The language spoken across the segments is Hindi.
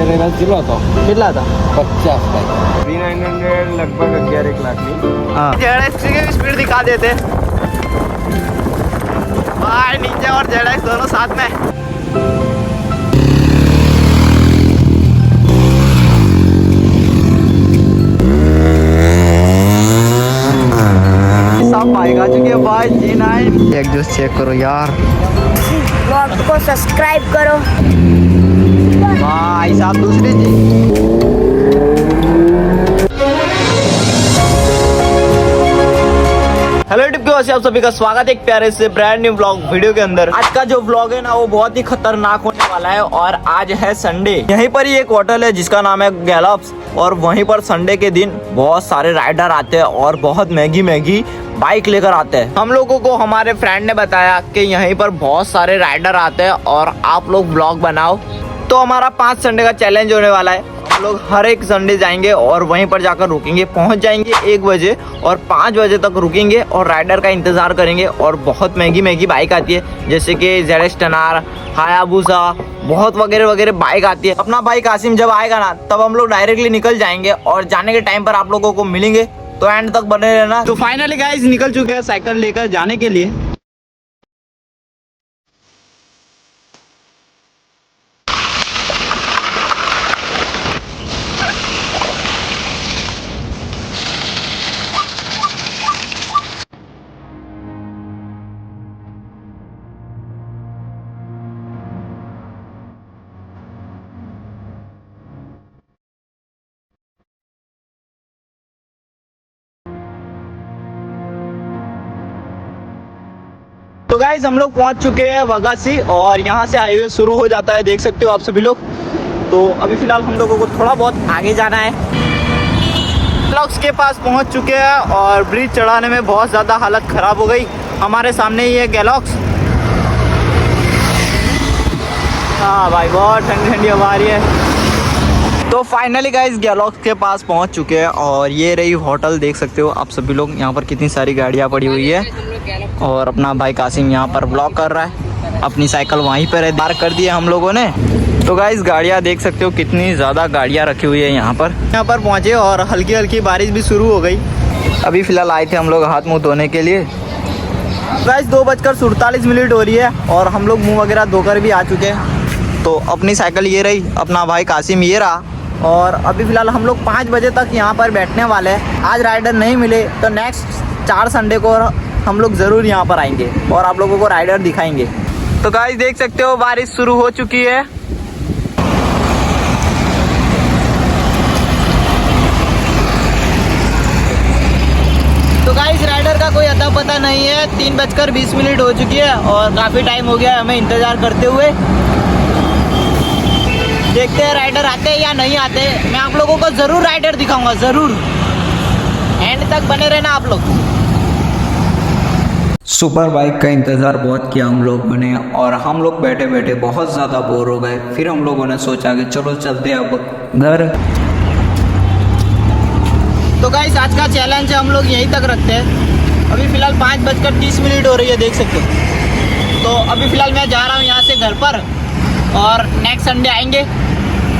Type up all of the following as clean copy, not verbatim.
રેનસ કેટલો હતો? કેટલા હતા? 50 ભાઈ. V900 लगभग 11 लाख ની. हाँ जेड की स्पीड दिखा देते भाई, निंजा और जेड दोनों साथ में। सब बाइक आ चुकी है भाई G9। एग्जॉस्ट चेक करो यार, ब्लॉग को सब्सक्राइब करो भाई साहब। दूसरी जी हेलो यूट्यूब के वैसे आप सभी का स्वागत है एक प्यारे से ब्रांड न्यू ब्लॉग वीडियो के अंदर। आज का जो ब्लॉग है ना वो बहुत ही खतरनाक होने वाला है और आज है संडे। यहीं पर ही एक होटल है जिसका नाम है गैलॉप्स और वहीं पर संडे के दिन बहुत सारे राइडर आते हैं और बहुत महंगी महंगी बाइक लेकर आते हैं। हम लोगों को हमारे फ्रेंड ने बताया कि यहीं पर बहुत सारे राइडर आते हैं और आप लोग ब्लॉग बनाओ। तो हमारा 5 संडे का चैलेंज होने वाला है। हम लोग हर एक संडे जाएंगे और वहीं पर जाकर रुकेंगे, पहुंच जाएंगे 1 बजे और 5 बजे तक रुकेंगे और राइडर का इंतजार करेंगे। और बहुत महंगी महंगी बाइक आती है जैसे कि ZS टनार, हायाबुसा, बहुत वगैरह वगैरह बाइक आती है। अपना भाई कासिम जब आएगा ना तब हम लोग डायरेक्टली निकल जाएंगे और जाने के टाइम पर आप लोगों को मिलेंगे, तो एंड तक बने रहना। तो फाइनली गाइस निकल चुके हैं साइकिल लेकर जाने के लिए। तो गाइज हम लोग पहुंच चुके हैं वागासी और यहाँ से हाईवे शुरू हो जाता है, देख सकते हो आप सभी लोग। तो अभी फिलहाल हम लोगों को थोड़ा बहुत आगे जाना है। ब्लॉक्स के पास पहुंच चुके हैं और ब्रिज चढ़ाने में बहुत ज़्यादा हालत ख़राब हो गई। हमारे सामने ही है गैलॉक्स। हाँ भाई बहुत ठंडी ठंडी हवा आ रही है। तो फाइनली गाइस गैलॉक्स के पास पहुंच चुके हैं और ये रही होटल, देख सकते हो आप सभी लोग। यहाँ पर कितनी सारी गाड़ियाँ पड़ी हुई है और अपना भाई कासिम यहाँ पर ब्लॉक कर रहा है। अपनी साइकिल वहीं पर पार्क कर दी है हम लोगों ने। तो गाइस गाड़ियाँ देख सकते हो, कितनी ज़्यादा गाड़ियाँ रखी हुई है यहाँ पर। यहाँ पर पहुँचे और हल्की हल्की बारिश भी शुरू हो गई। अभी फ़िलहाल आए थे हम लोग हाथ मुँह धोने के लिए। गाइस 2:47 हो रही है और हम लोग मुँह वगैरह धोकर भी आ चुके हैं। तो अपनी साइकिल ये रही, अपना भाई कासिम ये रहा और अभी फ़िलहाल हम लोग 5 बजे तक यहाँ पर बैठने वाले हैं। आज राइडर नहीं मिले तो नेक्स्ट 4 संडे को हम लोग ज़रूर यहाँ पर आएंगे और आप लोगों को राइडर दिखाएंगे। तो गाइस देख सकते हो बारिश शुरू हो चुकी है। तो गाइस राइडर का कोई अता पता नहीं है। 3:20 हो चुकी है और काफ़ी टाइम हो गया है हमें इंतज़ार करते हुए। देखते हैं राइडर आते हैं या नहीं आते। मैं आप लोगों को ज़रूर राइडर दिखाऊंगा, ज़रूर। एंड तक बने रहना आप लोग। सुपर बाइक का इंतज़ार बहुत किया हम लोगों ने और हम लोग बैठे बैठे बहुत ज़्यादा बोर हो गए। फिर हम लोगों ने सोचा कि चलो चलते अब घर। तो गाइस आज का चैलेंज हम लोग यहीं तक रखते हैं। अभी फ़िलहाल 5:30 हो रही है, देख सकते हो। तो अभी फ़िलहाल मैं जा रहा हूँ यहाँ से घर पर और नेक्स्ट संडे आएंगे।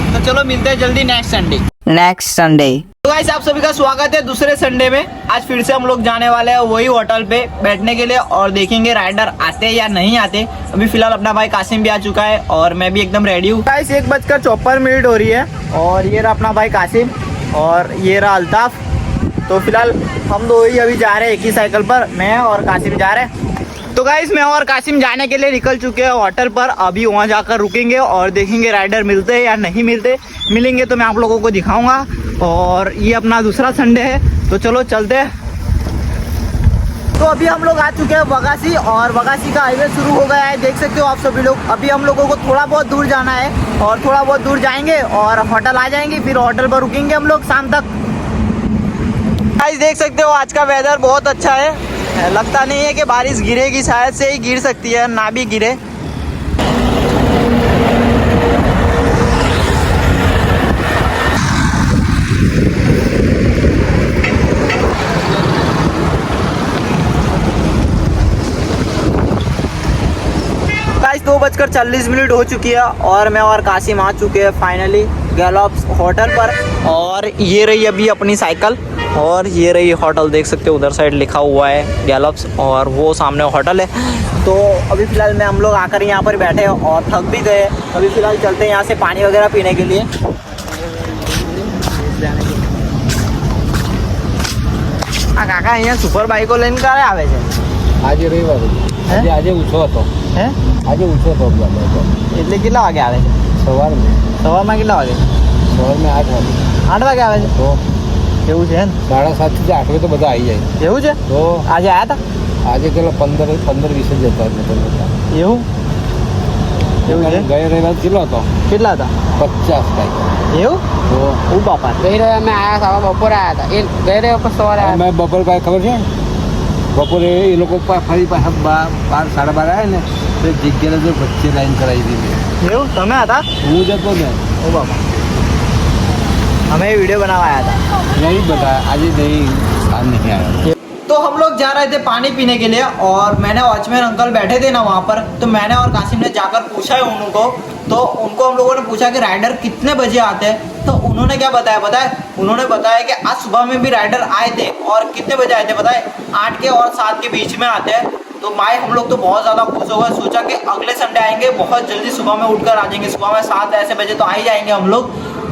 तो चलो मिलते हैं जल्दी नेक्स्ट संडे। तो गाइस आप सभी का स्वागत है दूसरे संडे में। आज फिर से हम लोग जाने वाले हैं वही होटल पे बैठने के लिए और देखेंगे राइडर आते या नहीं आते। अभी फिलहाल अपना भाई कासिम भी आ चुका है और मैं भी एकदम रेडी हूँ। गाइस 1:54 हो रही है और ये रहा अपना भाई कासिम और ये रहा अल्ताफ। तो फिलहाल हम दो ही अभी जा रहे हैं एक ही साइकिल पर, मैं और कासिम जा रहे हैं। तो गाइस मैं और कासिम जाने के लिए निकल चुके हैं होटल पर। अभी वहाँ जाकर रुकेंगे और देखेंगे राइडर मिलते हैं या नहीं मिलते। मिलेंगे तो मैं आप लोगों को दिखाऊंगा। और ये अपना दूसरा संडे है तो चलो चलते हैं। तो अभी हम लोग आ चुके हैं वागासी और वागासी का हाईवे शुरू हो गया है, देख सकते हो आप सभी लोग। अभी हम लोगों को थोड़ा बहुत दूर जाना है और थोड़ा बहुत दूर जाएंगे और होटल आ जाएंगे। फिर होटल पर रुकेंगे हम लोग शाम तक। गाइस देख सकते हो आज का वेदर बहुत अच्छा है। लगता नहीं है कि बारिश गिरेगी, शायद से ही गिर सकती है, ना भी गिरे। गाइस 2:40 हो चुकी है और मैं और कासिम आ चुके हैं फाइनली। गैलॉप्स होटल पर। और ये रही अभी अपनी साइकिल और ये रही होटल, देख सकते हो उधर साइड लिखा हुआ है गैलॉप्स और वो सामने होटल है। तो अभी फ़िलहाल में हम लोग आकर यहाँ पर बैठे हैं और थक भी गए। अभी फ़िलहाल चलते हैं यहाँ से पानी वगैरह पीने के लिए। કાકા અહીંયા સુપર બાઈકો લઈને ક્યારે આવે છે? આજે રવિવાર આજે ઊંચો હતો હે આજે ઊંચો હતો એટલે કેટલા વાગે આવે છે? સવારમાં સવારમાં કેટલા વાગે? 8 વાગે 8 વાગે આવે છે? તો એવું છે ને? 7:30 થી 8 વાગે તો બધા આવી જાય એવું છે? તો આજે આવ્યા હતા? આજે કેટલા 15-20 જ જતા એવું એવું છે? ગયા રવિવાર કેટલો હતો? કેટલા હતા? 50 થાય એવું? તો ઓ બાપા, ગઈ રવિવારે અમે આવ્યા હતા, હવે બપોરે આવ્યા હતા. એ ગઈ રવિવારે પર સવારે આવ્યા. મેં બપોર પાસે ખબર છે બપોરે એ લોકો ફરી પાછા 12 સાડા 12 આવ્યા ને તો જગ્યાને તો વચ્ચે લાઈન કરાવી દીધી. એવું તમે હતા? હું જતો ને ઓ બાપા, અમે वीडियो बनावा आया था। नहीं बता आज नहीं आज नहीं आया। तो हम लोग जा रहे थे पानी पीने के लिए और मैंने वॉचमैन अंकल बैठे थे ना वहाँ पर, तो मैंने और कासिम ने जाकर पूछा है उनको। तो उनको हम लोगों ने पूछा कि राइडर कितने बजे आते हैं, तो उन्होंने क्या बताया उन्होंने बताया कि आज सुबह में भी राइडर आए थे और कितने बजे आए थे बताए, 8 के और 7 के बीच में आते हैं। तो भाई हम लोग तो बहुत ज़्यादा खुश हो गए, सोचा कि अगले संडे आएंगे, बहुत जल्दी सुबह में उठकर आ जाएंगे, सुबह में 7 ऐसे बजे तो आ ही जाएंगे हम लोग।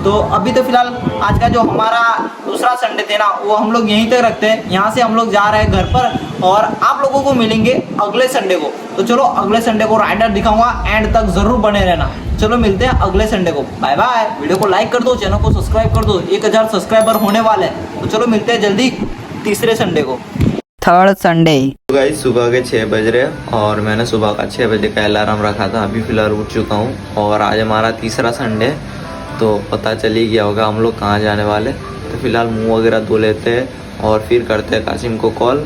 तो अभी तो फिलहाल आज का जो हमारा दूसरा संडे थे ना वो हम लोग यहीं तक रखते हैं। यहाँ से हम लोग जा रहे हैं घर पर और आप लोगों को मिलेंगे अगले संडे को। तो चलो अगले संडे को राइडर दिखाऊंगा, एंड तक जरूर बने रहना। चलो मिलते हैं अगले संडे को, बाय बाय। वीडियो को लाइक कर दो, चैनल को सब्सक्राइब कर दो, 1000 सब्सक्राइबर होने वाले हैं। तो चलो मिलते हैं जल्दी तीसरे संडे को, थर्ड संडे। गाइस सुबह के 6 बज रहे और मैंने सुबह का 6 बजे का अलार्म रखा था। अभी फ़िलहाल उठ चुका हूँ और आज हमारा तीसरा संडे, तो पता चल ही गया होगा हम लोग कहाँ जाने वाले। तो फिलहाल मुंह वगैरह धो लेते हैं और फिर करते हैं कासिम को कॉल।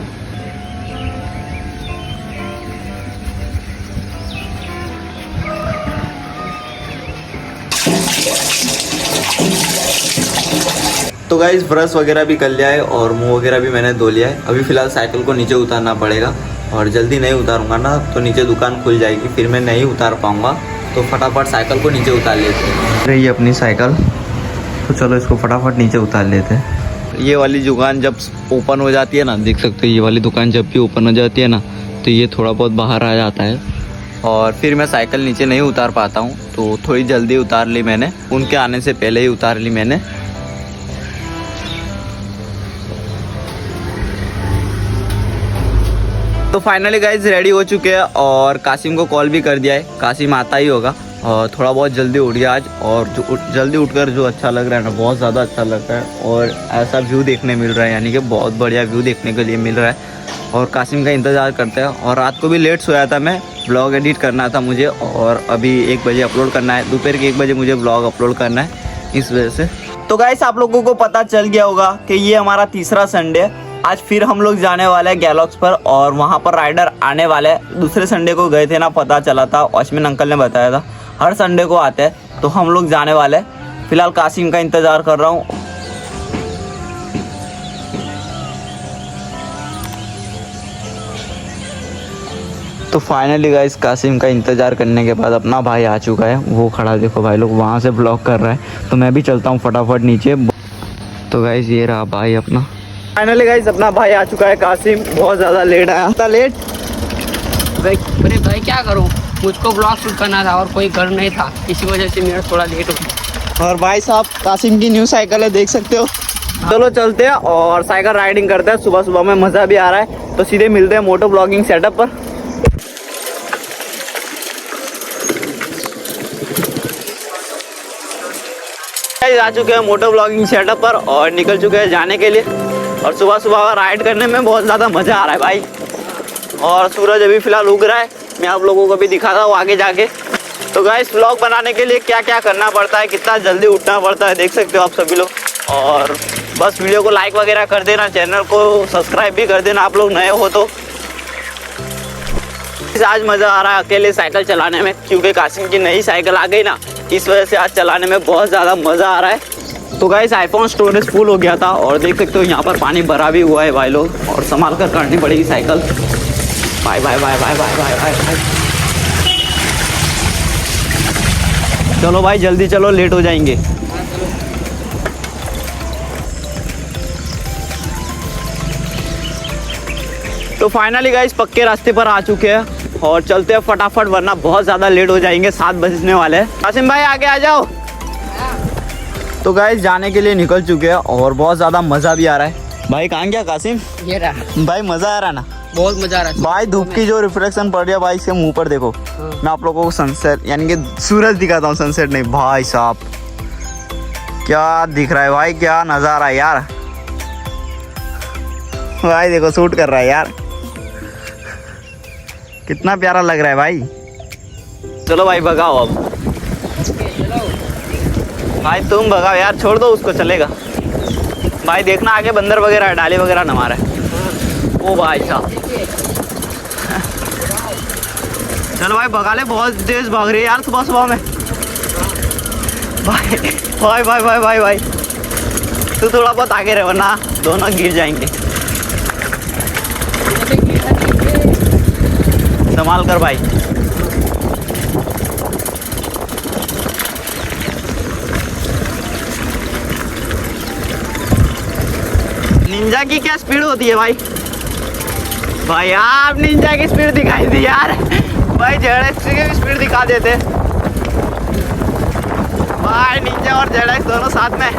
तो गाइस ब्रश वगैरह भी कर लिया है और मुंह वगैरह भी मैंने धो लिया है। अभी फ़िलहाल साइकिल को नीचे उतारना पड़ेगा और जल्दी नहीं उतारूंगा ना तो नीचे दुकान खुल जाएगी, फिर मैं नहीं उतार पाऊंगा। तो फटाफट साइकिल को नीचे उतार लेते हैं। रही अपनी साइकिल, तो चलो इसको फटाफट नीचे उतार लेते हैं। ये वाली दुकान जब ओपन हो जाती है ना, देख सकते हो ये वाली दुकान जब भी ओपन हो जाती है ना तो ये थोड़ा बहुत बाहर आ जाता है और फिर मैं साइकिल नीचे नहीं उतार पाता हूँ। तो थोड़ी जल्दी उतार ली मैंने, उनके आने से पहले ही उतार ली मैंने। तो फाइनली गाइज रेडी हो चुके हैं और कासिम को कॉल भी कर दिया है, कासिम आता ही होगा। और थोड़ा बहुत जल्दी उठ गया आज और जल्दी उठकर जो अच्छा लग रहा है ना, बहुत ज़्यादा अच्छा लग रहा है और ऐसा व्यू देखने मिल रहा है, यानी कि बहुत बढ़िया व्यू देखने के लिए मिल रहा है। और कासिम का इंतज़ार करते हैं। और रात को भी लेट सोया था मैं, ब्लॉग एडिट करना था मुझे और अभी 1 बजे अपलोड करना है, दोपहर के 1 बजे मुझे ब्लॉग अपलोड करना है, इस वजह से। तो गाइस आप लोगों को पता चल गया होगा कि ये हमारा तीसरा संडे। आज फिर हम लोग जाने वाले हैं गैलॉक्स पर और वहाँ पर राइडर आने वाले हैं। दूसरे संडे को गए थे ना, पता चला था, वॉचमैन अंकल ने बताया था हर संडे को आते हैं। तो हम लोग जाने वाले हैं। फिलहाल कासिम का इंतज़ार कर रहा हूँ। तो फाइनली गाइस कासिम का इंतज़ार करने के बाद अपना भाई आ चुका है, वो खड़ा देखो भाई लोग वहाँ से ब्लॉग कर रहा है। तो मैं भी चलता हूँ फटाफट नीचे। तो गाइस ये रहा भाई अपना। फाइनली गाइस अपना भाई आ चुका है कासिम, बहुत ज़्यादा लेट आया था, लेट अरे भाई क्या करूँ, मुझको ब्लॉग शूट करना था और कोई घर नहीं था, इसी वजह से मेरा थोड़ा लेट हो गया। और भाई साहब कासिम की न्यू साइकिल है, देख सकते हो। चलो चलते हैं और साइकिल राइडिंग करते हैं, सुबह सुबह में मज़ा भी आ रहा है। तो सीधे मिलते हैं मोटो ब्लॉगिंग सेटअप पर। आ चुके हैं मोटो ब्लॉगिंग सेटअप पर और निकल चुके हैं जाने के लिए। और सुबह सुबह राइड करने में बहुत ज़्यादा मज़ा आ रहा है भाई। और सूरज अभी फ़िलहाल उग रहा है, मैं आप लोगों को भी दिखाता हूँ आगे जाके। तो गाइस व्लॉग बनाने के लिए क्या क्या करना पड़ता है, कितना जल्दी उठना पड़ता है, देख सकते हो आप सभी लोग। और बस वीडियो को लाइक वगैरह कर देना, चैनल को सब्सक्राइब भी कर देना आप लोग नए हो तो। आज मज़ा आ रहा है अकेले साइकिल चलाने में, क्योंकि कासिम की नई साइकिल आ गई ना, इस वजह से आज चलाने में बहुत ज़्यादा मज़ा आ रहा है। तो गाइस आईफोन स्टोरेज फुल हो गया था और देख सकते हो यहाँ पर पानी भरा भी हुआ है भाई लोग, और संभाल कर करनी पड़ेगी cycle. Bye bye bye bye bye bye bye bye. चलो भाई जल्दी चलो, लेट हो जाएंगे। तो फाइनली गाइस पक्के रास्ते पर आ चुके हैं और चलते हैं फटाफट, वरना बहुत ज़्यादा लेट हो जाएंगे, 7 बजने वाले हैं। कासिम भाई आगे आ जाओ। तो गाइस जाने के लिए निकल चुके हैं और बहुत ज़्यादा मज़ा भी आ रहा है। भाई कहाँ गया कासिम? ये रहा भाई मज़ा आ रहा ना? बहुत मजा आ रहा है भाई धूप की जो रिफ्लेक्शन पड़ रही है भाई इसके मुंह पर देखो। मैं आप लोगों को सनसेट यानी कि सूरज दिखाता हूँ, सनसेट नहीं। भाई साहब क्या दिख रहा है भाई, क्या नज़ारा है यार। भाई देखो शूट कर रहा है यार, कितना प्यारा लग रहा है भाई। चलो भाई भगाओ अब। भाई तुम भगाओ यार, छोड़ दो उसको, चलेगा। भाई देखना आगे बंदर वगैरह डाले वगैरह न मारे। ओ भाई साहब चलो भाई भगा ले, बहुत तेज भाग रही है यार सुबह सुबह में। भाई भाई भाई भाई भाई भाई तू थोड़ा बहुत आगे रहो ना, दोनों गिर जाएंगे। संभाल कर भाई। निंजा की क्या स्पीड होती है भाई? भाई आप निंजा की स्पीड दिखाई दी यार। भाई जेडएक्स की स्पीड दिखा देते। भाई निंजा और जेडएक्स दोनों साथ में।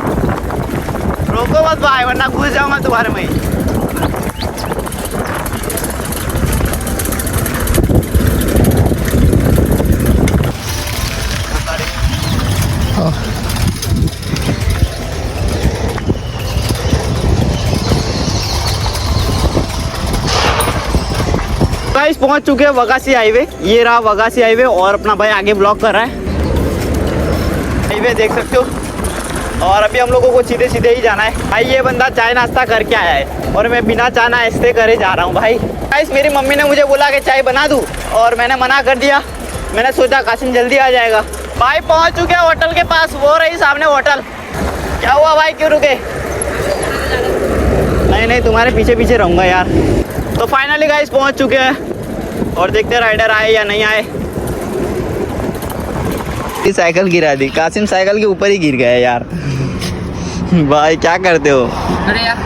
रोको मत भाई, वरना घुस जाऊंगा तुम्हारे में ही। गाइस पहुंच चुके हैं वगासी हाईवे। ये रहा वगासी हाईवे और अपना भाई आगे ब्लॉक कर रहा है। हाईवे देख सकते हो और अभी हम लोगों को सीधे सीधे ही जाना है। भाई ये बंदा चाय नाश्ता करके आया है और मैं बिना चाय नाश्ते करे जा रहा हूँ भाई। गाइस मेरी मम्मी ने मुझे बोला कि चाय बना दूँ और मैंने मना कर दिया। मैंने सोचा कासिम जल्दी आ जाएगा। भाई पहुँच चुके हैं होटल के पास, वो रही सामने होटल। क्या हुआ भाई, क्यों रुके? नहीं तुम्हारे पीछे पीछे रहूँगा यार। तो फाइनली गाइस पहुंच चुके हैं और देखते हैं राइडर आए या नहीं आए। साइकिल गिरा दी, कासिम साइकिल के ऊपर ही गिर गया यार। भाई क्या करते हो? अरे यार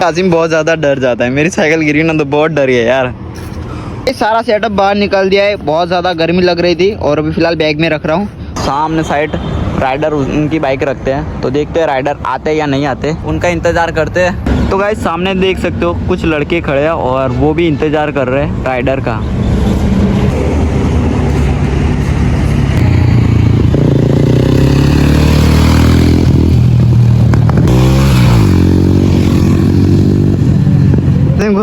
कासिम बहुत ज़्यादा डर जाता है, मेरी साइकिल गिरी ना तो बहुत डर है यार। ये सारा सेटअप बाहर निकाल दिया है, बहुत ज़्यादा गर्मी लग रही थी और अभी फ़िलहाल बैग में रख रहा हूँ। सामने साइड राइडर उनकी बाइक रखते हैं, तो देखते हैं राइडर आते या नहीं आते, उनका इंतज़ार करते हैं। तो गाइस सामने देख सकते हो कुछ लड़के खड़े हैं और वो भी इंतज़ार कर रहे हैं राइडर का।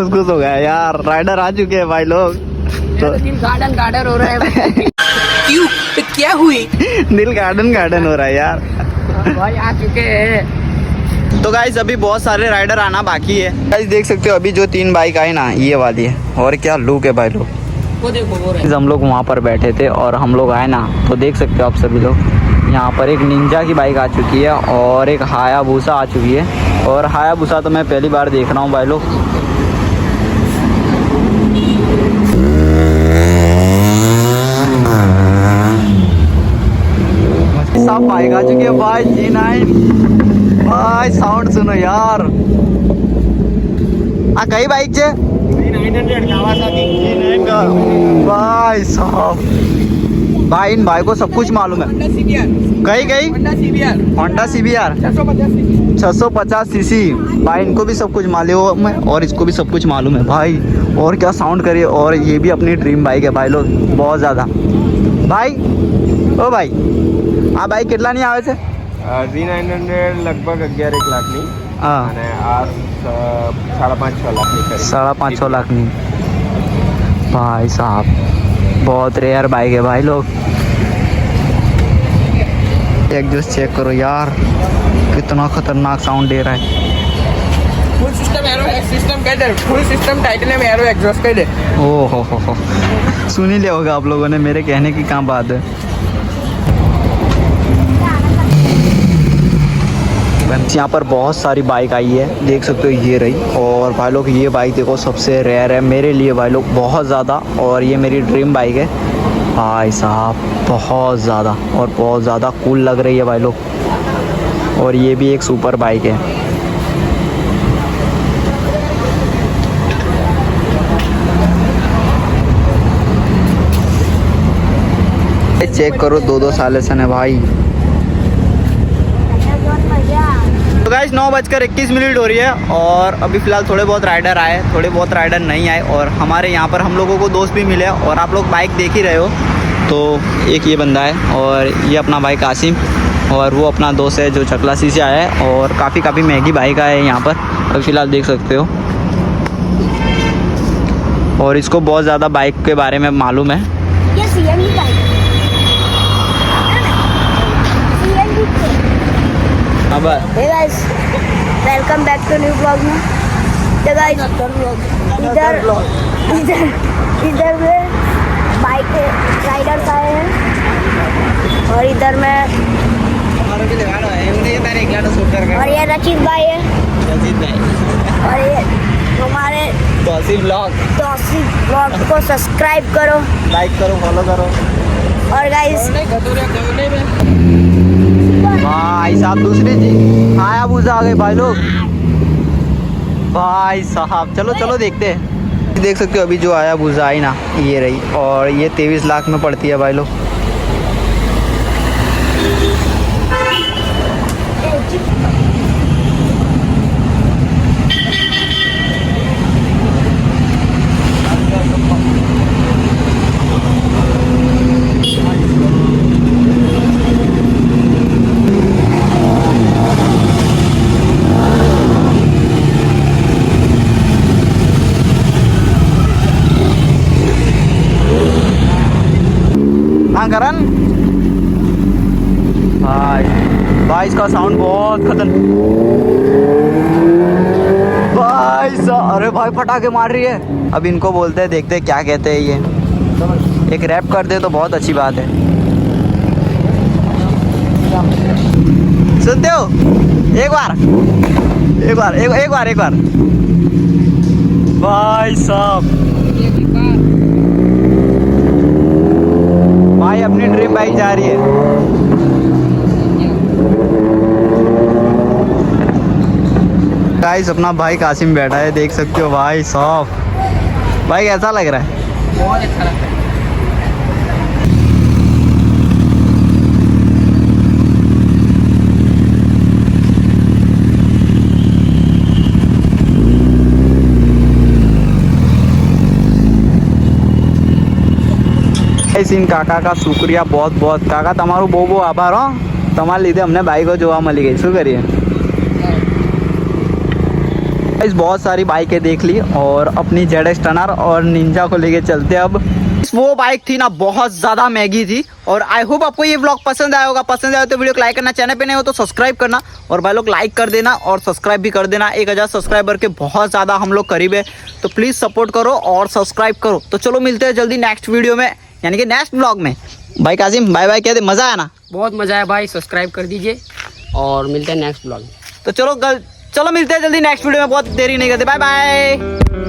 घुस हो गया यार, राइडर आ चुके हैं भाई लोग। तो गार्डन हो रहा है। क्यों तो क्या हुई? दिल गार्डन हो रहा है यार। भाई आ चुके हैं। तो गाइस अभी बहुत सारे राइडर आना बाकी है। गाइस देख सकते हो अभी जो 3 बाइक आई ना, ये वाली है और क्या लुक है भाई लोग। वो देखो वो रहे। हम लोग वहाँ पर बैठे थे और हम लोग आए ना, तो देख सकते हो आप सभी लोग यहाँ पर एक निंजा की बाइक आ चुकी है और एक हायाबुसा आ चुकी है। और हायाबुसा तो मैं पहली बार देख रहा हूँ भाई लोग। सब बाइक आ चुकी है भाई, G9 भाई। साउंड सुनो यार। कई बाइक छे? G900 कावासाकी G9 का भाई साहब। भाई इन भाई को सब कुछ मालूम है। कई होंडा CBR 650 सीसी। भाई इनको भी सब कुछ मालूम है और इसको भी सब कुछ मालूम है भाई। और क्या साउंड करिए, और ये भी अपनी ड्रीम बाइक है भाई लोग, बहुत ज़्यादा। भाई ओ भाई આ બાઈક કેટલા ની આવે છે? G900 લગભગ 11-1 લાખની અને આ 5.5-6 લાખની ખરી। 5.5-6 લાખની भाई साहब, बहुत रेयर बाइक है भाई लोग। एग्जॉस्ट चेक करो यार, कितना खतरनाक साउंड दे रहा है। फुल सिस्टम एरो सिस्टम कह दे, full system titanium Arrow exhaust कह दे। ओ हो सुन ही लिया होगा आप लोगों ने, मेरे कहने की कहाँ बात है। यहाँ पर बहुत सारी बाइक आई है, देख सकते हो ये रही। और भाई लोग ये बाइक देखो सबसे रेयर है मेरे लिए भाई लोग, बहुत ज़्यादा। और ये मेरी ड्रीम बाइक है भाई साहब, बहुत ज़्यादा और बहुत ज़्यादा कूल लग रही है भाई लोग। और ये भी एक सुपर बाइक है। चेक करो 2-2 साल सन है भाई। तो गाइस 9:21 हो रही है और अभी फ़िलहाल थोड़े बहुत राइडर आए, थोड़े बहुत राइडर नहीं आए और हमारे यहाँ पर हम लोगों को दोस्त भी मिले और आप लोग बाइक देख ही रहे हो। तो एक ये बंदा है और ये अपना भाई कासिम और वो अपना दोस्त है जो चकलासी से आया है और काफ़ी महंगी बाइक आया है यहाँ पर, अभी फ़िलहाल देख सकते हो। और इसको बहुत ज़्यादा बाइक के बारे में मालूम है। ये CNG बाइक है अब hey guys, welcome back to new blog में। तो गाइस इधर में बाइक राइडर्स आए हैं और इधर में और ये रचित भाई है और ये हमारे तौसीफ ब्लॉग को सब्सक्राइब करो, लाइक करो, फॉलो करो। और गाइस भाई साहब दूसरी जी आया बूझा आ गए भाई लोग। भाई साहब चलो देखते हैं। देख सकते हो अभी जो आया बूझा आई ना, ये रही और ये 23 लाख में पड़ती है भाई लोग। हाँ करण भाई इसका साउंड बहुत खतरनाक भाई साहब। अरे भाई पटाखे मार रही है। अब इनको बोलते हैं, देखते हैं क्या कहते हैं ये। एक रैप कर दे तो बहुत अच्छी बात है। सुनते हो? एक बार भाई साहब। भाई अपनी ड्रीम बाइक जा रही है। गाइस अपना भाई कासिम बैठा है, देख सकते हो भाई साहब। भाई कैसा लग रहा है? बहुत अच्छा लगता है। इन काका का शुक्रिया बहुत बहुत। काका तमारू बो आभार हो, तमारे लीधे हमने बाइको जोवा मली गई। शू करिए। इस बहुत सारी बाइकें देख ली और अपनी ZX टनर और निंजा को लेके चलते। अब वो बाइक थी ना, बहुत ज़्यादा महंगी थी और आई होप आपको ये व्लॉग पसंद आया होगा। पसंद आया तो वीडियो को लाइक करना, चैनल पे नहीं हो तो सब्सक्राइब करना और भाई लोग लाइक कर देना और सब्सक्राइब भी कर देना। 1000 सब्सक्राइबर के बहुत ज़्यादा हम लोग करीब है, तो प्लीज़ सपोर्ट करो और सब्सक्राइब करो। तो चलो मिलते हैं जल्दी नेक्स्ट वीडियो में, यानी कि नेक्स्ट ब्लॉग में। भाई कासिम बाय बाय कहते, मज़ा आया ना? बहुत मज़ा आया भाई, सब्सक्राइब कर दीजिए और मिलते हैं नेक्स्ट ब्लॉग में। तो चलो मिलते हैं जल्दी नेक्स्ट वीडियो में। बहुत देरी नहीं करते, बाय बाय।